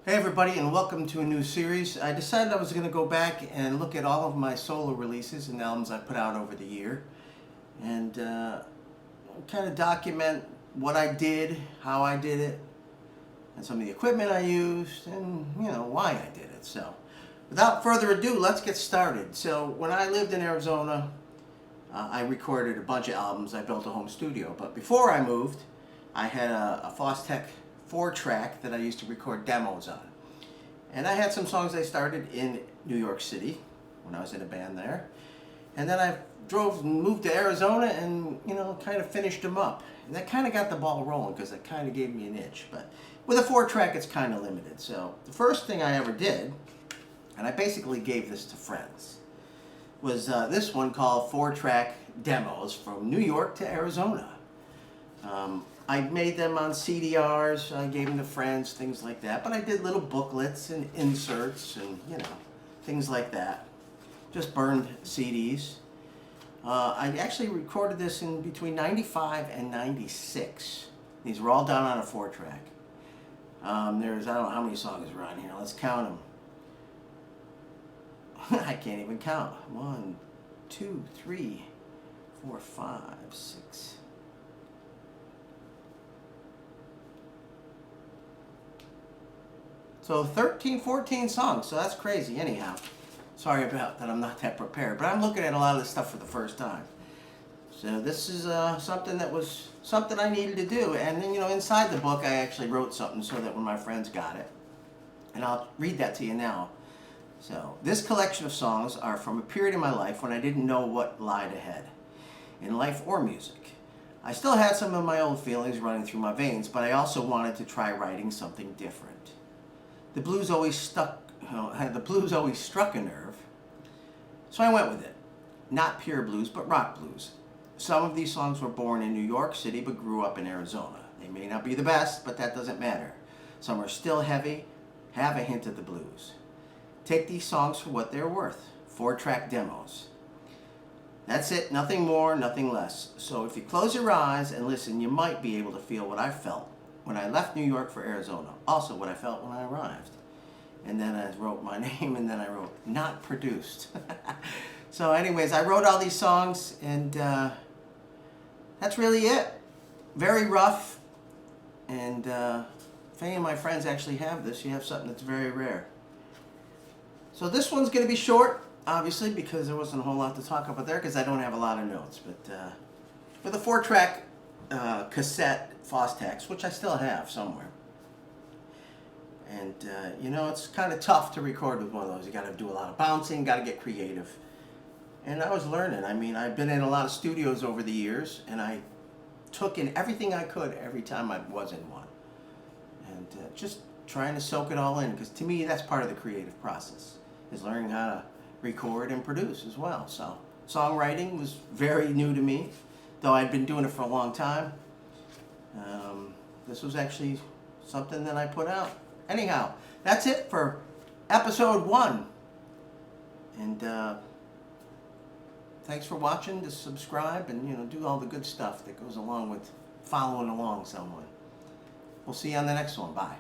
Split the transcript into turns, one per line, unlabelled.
Hey everybody, and welcome to a new series. I decided I was going to go back and look at all of my solo releases and albums I put out over the year and kind of document what I did, how I did it, and some of the equipment I used, and why I did it. So without further ado, let's get started. So when I lived in Arizona, I recorded a bunch of albums. I built a home studio, but before I moved, I had a Fostech 4-track that I used to record demos on. And I had some songs I started in New York City when I was in a band there. And then I moved to Arizona and, kind of finished them up. And that kind of got the ball rolling because that kind of gave me an itch. But with a 4-track, it's kind of limited. So the first thing I ever did, and I basically gave this to friends, was this one called 4-track Demos from New York to Arizona. I made them on CDRs, I gave them to friends, things like that. But I did little booklets and inserts and, things like that. Just burned CDs. I actually recorded this in between 95 and 96. These were all done on a 4-track. There's, I don't know how many songs are on here. Let's count them. I can't even count. 1, 2, 3, 4, 5, 6. So 13, 14 songs, so that's crazy anyhow. Sorry about that, I'm not that prepared, but I'm looking at a lot of this stuff for the first time. So this is something I needed to do, and then inside the book I actually wrote something so that when my friends got it, and I'll read that to you now. So this collection of songs are from a period in my life when I didn't know what lied ahead, in life or music. I still had some of my old feelings running through my veins, but I also wanted to try writing something different. The blues always struck a nerve, so I went with it. Not pure blues, but rock blues. Some of these songs were born in New York City, but grew up in Arizona. They may not be the best, but that doesn't matter. Some are still heavy, have a hint of the blues. Take these songs for what they're worth. 4-track demos. That's it, nothing more, nothing less. So if you close your eyes and listen, you might be able to feel what I felt when I left New York for Arizona. Also what I felt when I arrived. And then I wrote my name, and then I wrote not produced. So anyways, I wrote all these songs, and that's really it. Very rough. And if any of my friends actually have this, you have something that's very rare. So this one's going to be short, obviously, because there wasn't a whole lot to talk about there, because I don't have a lot of notes. But with a 4-track cassette Fostechs, which I still have somewhere. And, it's kind of tough to record with one of those. You got to do a lot of bouncing, got to get creative. And I was learning. I mean, I've been in a lot of studios over the years, and I took in everything I could every time I was in one. And just trying to soak it all in, because to me, that's part of the creative process, is learning how to record and produce as well. So songwriting was very new to me, though I'd been doing it for a long time. This was actually something that I put out. Anyhow, that's it for episode 1. And thanks for watching. Just subscribe and do all the good stuff that goes along with following along someone. We'll see you on the next one. Bye.